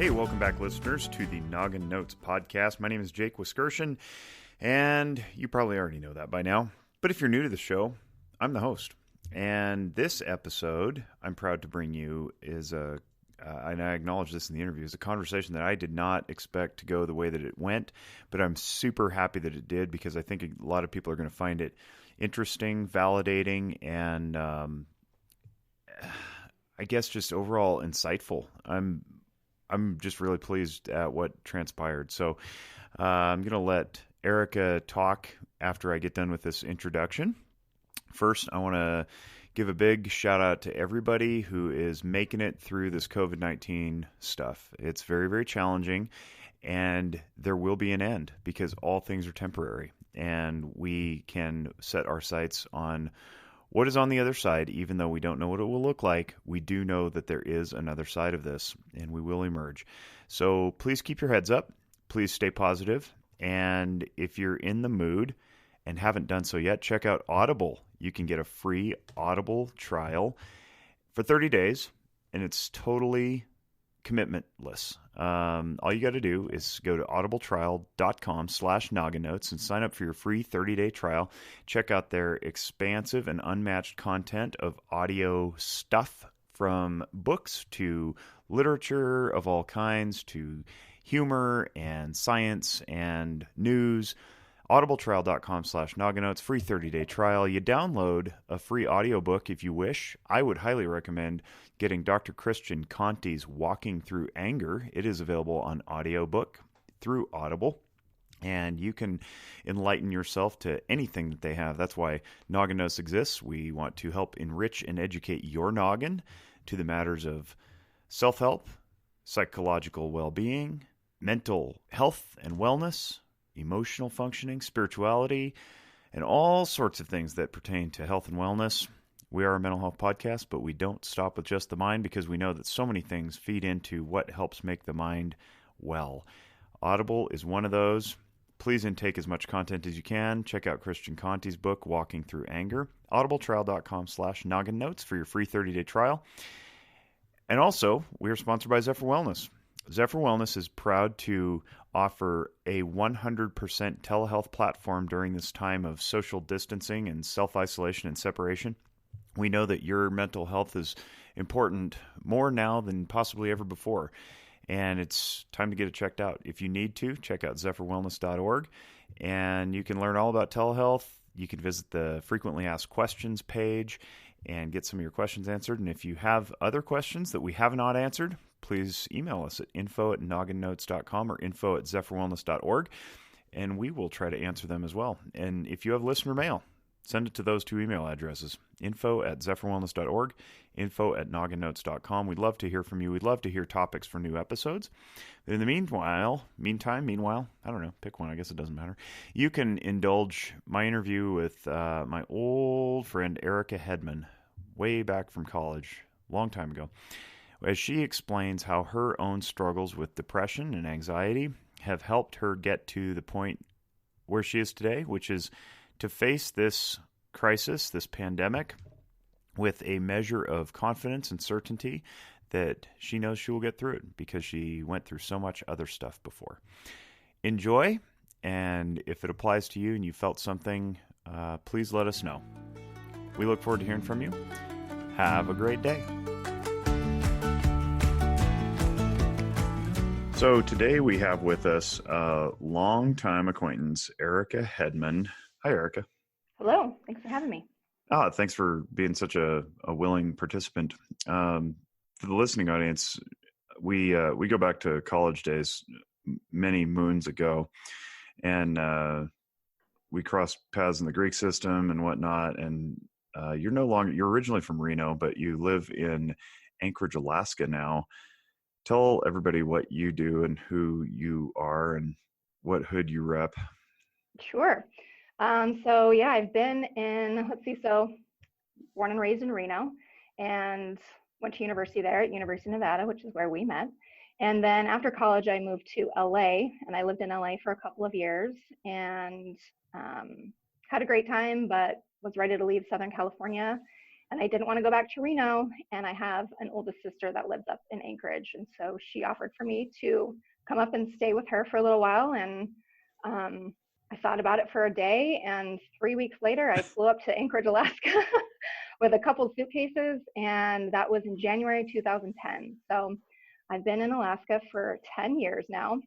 Hey, welcome back, listeners, to the Noggin Notes podcast. My name is Jake Wiskershin, and you probably already know that by now. But if you're new to the show, I'm the host. And this episode, I'm proud to bring you is and I acknowledge this in the interview, is a conversation that I did not expect to go the way that it went, but I'm super happy that it did because I think a lot of people are going to find it interesting, validating, and I guess just overall insightful. I'm just really pleased at what transpired. So I'm going to let Erca talk after I get done with this introduction. First, I want to give a big shout out to everybody who is making it through this COVID-19 stuff. It's very, very challenging, and there will be an end because all things are temporary, and we can set our sights on what is on the other side. Even though we don't know what it will look like, we do know that there is another side of this, and we will emerge. So please keep your heads up. Please stay positive. And if you're in the mood and haven't done so yet, check out Audible. You can get a free Audible trial for 30 days, and it's totally commitmentless. All you got to do is go to audibletrial.com/nogginnotes and sign up for your free 30-day trial. Check out their expansive and unmatched content of audio stuff, from books to literature of all kinds to humor and science and news. audibletrial.com/nogginnotes, free 30-day trial. You download a free audiobook if you wish. I would highly recommend getting Dr. Christian Conti's Walking Through Anger. It is available on audiobook through Audible, and you can enlighten yourself to anything that they have. That's why Noggin Notes exists. We want to help enrich and educate your noggin to the matters of self-help, psychological well-being, mental health and wellness, emotional functioning, spirituality, and all sorts of things that pertain to health and wellness. We are a mental health podcast, but we don't stop with just the mind because we know that so many things feed into what helps make the mind well. Audible is one of those. Please intake as much content as you can. Check out Christian Conti's book, Walking Through Anger. audibletrial.com/nogginnotes for your free 30-day trial. And also, we are sponsored by Zephyr Wellness. Zephyr Wellness is proud to offer a 100% telehealth platform during this time of social distancing and self-isolation and separation. We know that your mental health is important more now than possibly ever before, and it's time to get it checked out. If you need to, check out zephyrwellness.org, and you can learn all about telehealth. You can visit the frequently asked questions page and get some of your questions answered. And if you have other questions that we have not answered, please email us at info@nogginnotes.com or info@zephyrwellness.org, and we will try to answer them as well. And if you have listener mail, send it to those two email addresses, info@zephyrwellness.org, info@nogginnotes.com. We'd love to hear from you. We'd love to hear topics for new episodes. In the meanwhile, I don't know, pick one. I guess it doesn't matter. You can indulge my interview with my old friend Erca Hedman, way back from college, long time ago, as she explains how her own struggles with depression and anxiety have helped her get to the point where she is today, which is to face this crisis, this pandemic, with a measure of confidence and certainty that she knows she will get through it because she went through so much other stuff before. Enjoy, and if it applies to you and you felt something, please let us know. We look forward to hearing from you. Have a great day. So today we have with us a longtime acquaintance, Erca Hedman. Hi, Erca. Hello. Thanks for having me. Thanks for being such a willing participant. For the listening audience, we go back to college days many moons ago, and we crossed paths in the Greek system and whatnot. And you're originally from Reno, but you live in Anchorage, Alaska now. Tell everybody what you do and who you are and what hood you rep. Sure. I've been born and raised in Reno, and went to university there at University of Nevada, which is where we met. And then after college, I moved to LA, and I lived in LA for a couple of years and had a great time, but was ready to leave Southern California. and I didn't want to go back to Reno. And I have an oldest sister that lives up in Anchorage. And so she offered for me to come up and stay with her for a little while. And I thought about it for a day. And 3 weeks later, I flew up to Anchorage, Alaska with a couple of suitcases. And that was in January 2010. So I've been in Alaska for 10 years now,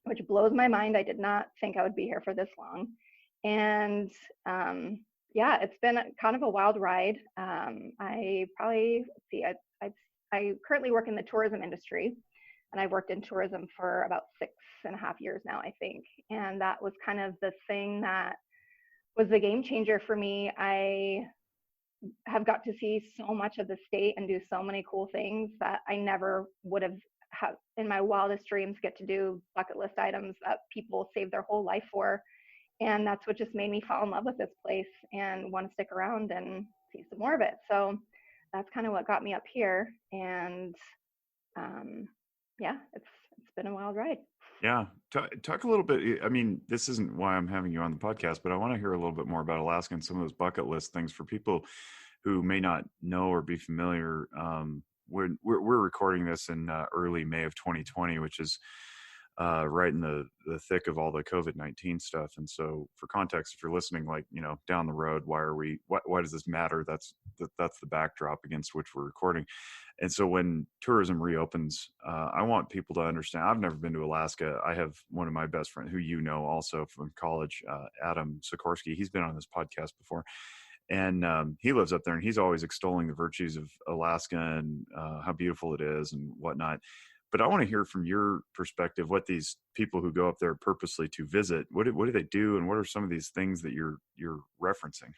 which blows my mind. I did not think I would be here for this long. And yeah, it's been kind of a wild ride. I probably, let's see, I currently work in the tourism industry, and I've worked in tourism for about 6.5 years now, I think. And that was kind of the thing that was the game changer for me. I have got to see so much of the state and do so many cool things that I never would have in my wildest dreams get to do bucket list items that people save their whole life for. And that's what just made me fall in love with this place and want to stick around and see some more of it. So that's kind of what got me up here. And yeah, it's been a wild ride. Yeah. Talk a little bit. I mean, this isn't why I'm having you on the podcast, but I want to hear a little bit more about Alaska and some of those bucket list things for people who may not know or be familiar. We're recording this in early May of 2020, which is right in the thick of all the COVID-19 stuff. And so for context, if you're listening, like, down the road, why does this matter? That's the backdrop against which we're recording. And so when tourism reopens, I want people to understand, I've never been to Alaska. I have one of my best friends who also from college, Adam Sikorsky. He's been on this podcast before. And he lives up there, and he's always extolling the virtues of Alaska and how beautiful it is and whatnot. But I want to hear from your perspective what these people who go up there purposely to visit, what do they do, and what are some of these things that you're referencing?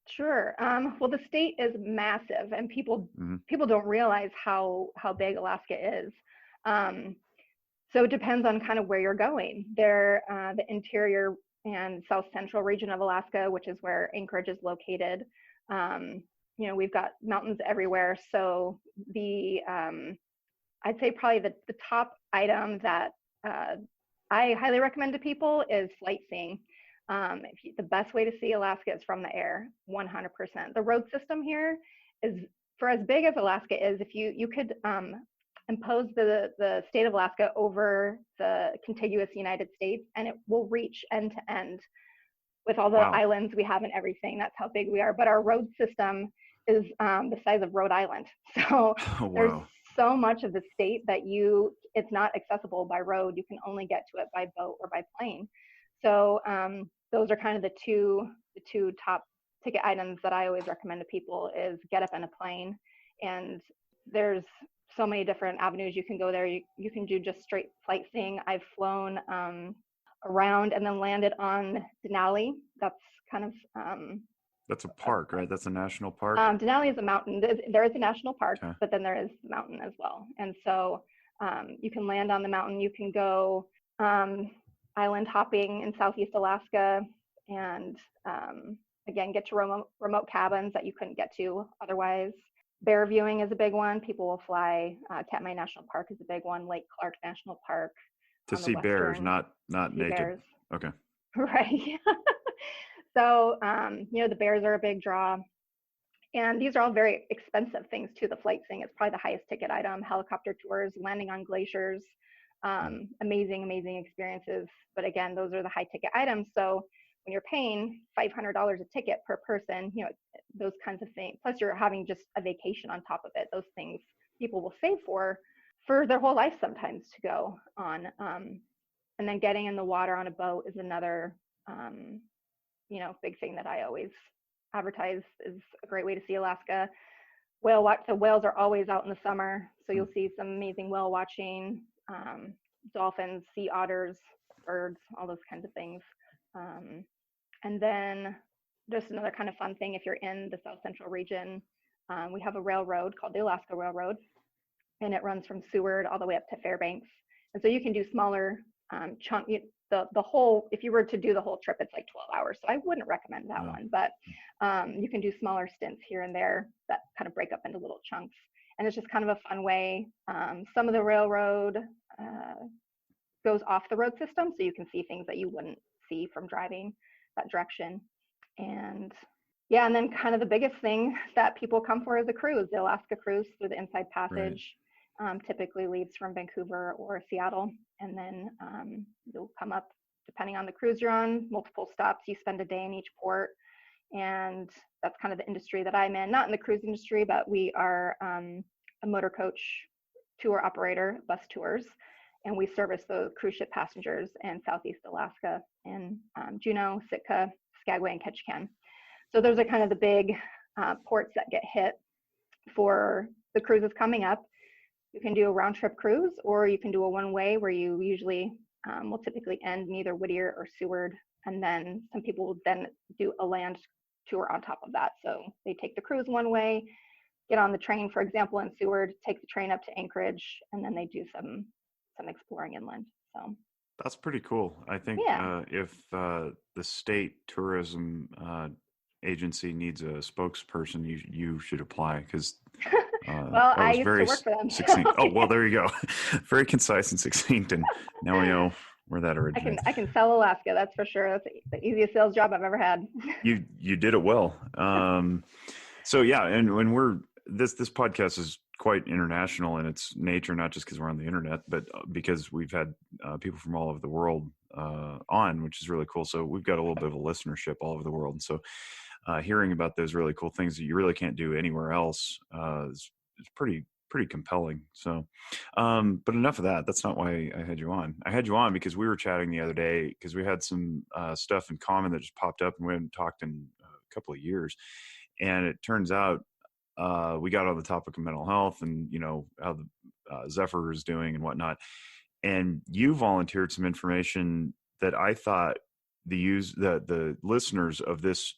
Sure. Well, the state is massive, and people don't realize how big Alaska is. So it depends on kind of where you're going. The interior and south central region of Alaska, which is where Anchorage is located. We've got mountains everywhere. So I'd say probably the top item that I highly recommend to people is sightseeing. The best way to see Alaska is from the air, 100%. The road system here is, for as big as Alaska is, if you could impose the state of Alaska over the contiguous United States, and it will reach end to end with all the islands we have and everything. That's how big we are. But our road system is the size of Rhode Island. So there's so much of the state that it's not accessible by road. You can only get to it by boat or by plane. So those are kind of the two top ticket items that I always recommend to people is get up in a plane. And there's so many different avenues you can go there. You can do just straight sightseeing. I've flown around and then landed on Denali. That's kind of that's a park, right? That's a national park. Denali is a mountain. There is a national park, but then there is the mountain as well. And so you can land on the mountain. You can go island hopping in Southeast Alaska, and again, get to remote cabins that you couldn't get to otherwise. Bear viewing is a big one. People will fly. Katmai National Park is a big one. Lake Clark National Park. To see bears, not naked. Bears. Okay. Right. So, the bears are a big draw. And these are all very expensive things too. The flight thing is probably the highest ticket item. Helicopter tours, landing on glaciers, amazing experiences. But again, those are the high ticket items. So when you're paying $500 a ticket per person, those kinds of things, plus you're having just a vacation on top of it, those things people will save for their whole life sometimes to go on. And then getting in the water on a boat is another, big thing that I always advertise is a great way to see Alaska. Whale watch. So whales are always out in the summer. So you'll see some amazing whale watching, dolphins, sea otters, birds, all those kinds of things. And then just another kind of fun thing, if you're in the South Central region, we have a railroad called the Alaska Railroad, and it runs from Seward all the way up to Fairbanks. And so you can do smaller chunk. The whole, if you were to do the whole trip, it's like 12 hours. So I wouldn't recommend that one, but you can do smaller stints here and there that kind of break up into little chunks. And it's just kind of a fun way. Some of the railroad goes off the road system, so you can see things that you wouldn't see from driving that direction. And Yeah, and then kind of the biggest thing that people come for is a cruise. The Alaska cruise through the Inside Right. Passage typically leaves from Vancouver or Seattle, and then you'll come up, depending on the cruise you're on, multiple stops. You spend a day in each port, and that's kind of the industry that I'm in. Not in the cruise industry, but we are a motor coach tour operator, bus tours, and we service the cruise ship passengers in Southeast Alaska, in Juneau, Sitka, Skagway, and Ketchikan. So those are kind of the big ports that get hit for the cruises coming up. You can do a round trip cruise, or you can do a one way where you usually will typically end in either Whittier or Seward. And then some people will then do a land tour on top of that. So they take the cruise one way, get on the train, for example, in Seward, take the train up to Anchorage, and then they do some exploring inland. So That's pretty cool. I think yeah. if the state tourism agency needs a spokesperson, you should apply, because Well, that I was used to very work for them. succinct. So Oh, well, yeah. there you go. Very concise and succinct, and now we know where that originates. I can sell Alaska, that's for sure. That's the easiest sales job I've ever had. You did it well. So yeah, and when we're this podcast is quite international in its nature, not just because we're on the internet, but because we've had people from all over the world on, which is really cool. So we've got a little bit of a listenership all over the world, and so hearing about those really cool things that you really can't do anywhere else is pretty compelling. So, but enough of that. That's not why I had you on. I had you on because we were chatting the other day because we had some stuff in common that just popped up, and we hadn't talked in a couple of years. And it turns out we got on the topic of mental health and how the Zephyr is doing and whatnot. And you volunteered some information that I thought the listeners of this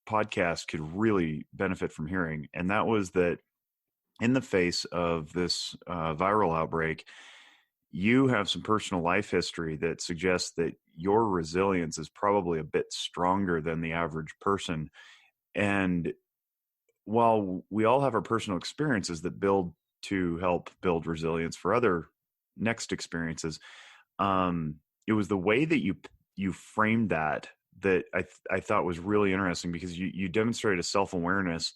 podcast could really benefit from hearing. And that was that in the face of this viral outbreak, you have some personal life history that suggests that your resilience is probably a bit stronger than the average person. And while we all have our personal experiences that build to help build resilience for other next experiences, it was the way that you framed that I thought was really interesting, because you demonstrated a self-awareness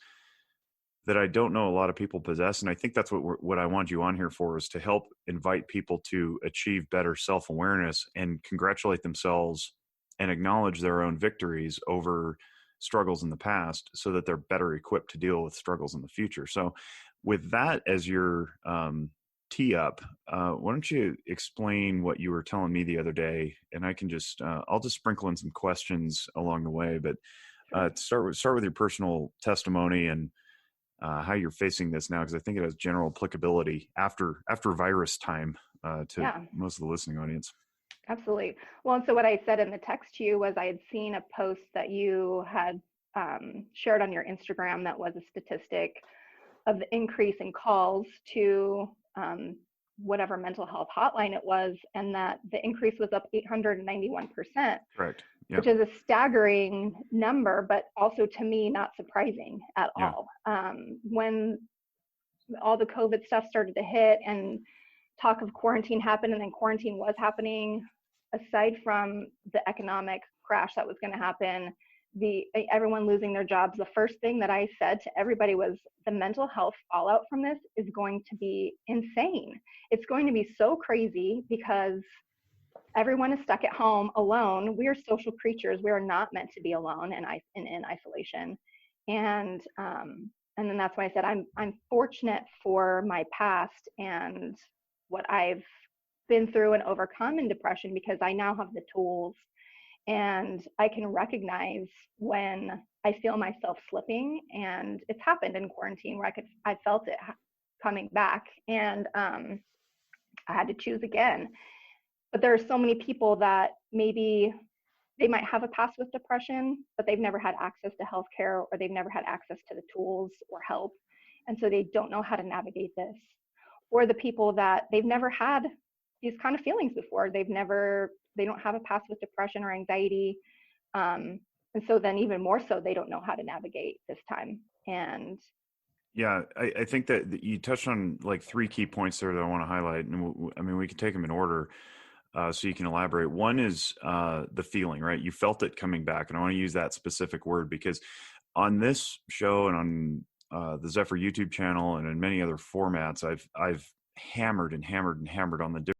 that I don't know a lot of people possess. And I think that's what I want you on here for, is to help invite people to achieve better self-awareness and congratulate themselves and acknowledge their own victories over struggles in the past, so that they're better equipped to deal with struggles in the future. So with that as your tee up, why don't you explain what you were telling me the other day, and I can just I'll just sprinkle in some questions along the way, but start with your personal testimony and how you're facing this now, because I think it has general applicability after virus time to Yeah, most of the listening audience. absolutely. Well, and so what I said in the text to you was I had seen a post that you had shared on your Instagram that was a statistic of the increase in calls to whatever mental health hotline it was, and that the increase was up 891%, Correct. Yeah. which is a staggering number, but also to me not surprising at Yeah. all. When all the COVID stuff started to hit and talk of quarantine happened, and then quarantine was happening, aside from the economic crash that was going to happen, everyone losing their jobs, the first thing that I said to everybody was the mental health fallout from this is going to be insane. It's going to be so crazy because everyone is stuck at home alone. We are social creatures. We are not meant to be alone and in isolation. And then that's why I said I'm fortunate for my past and what I've been through and overcome in depression, because I now have the tools and I can recognize when I feel myself slipping. And it's happened in quarantine where I felt it coming back, and I had to choose again. But there are so many people that maybe they might have a past with depression, but they've never had access to healthcare, or they've never had access to the tools or help. And so they don't know how to navigate this. Or the people that they've never had these kind of feelings before. They don't have a past with depression or anxiety. And so then even more so, they don't know how to navigate this time. And Yeah, I think that you touched on like three key points there that I want to highlight, and I mean we can take them in order, so you can elaborate. One is the feeling, right? You felt it coming back, and I want to use that specific word because on this show and on the Zephyr YouTube channel and in many other formats, I've hammered and hammered and hammered on the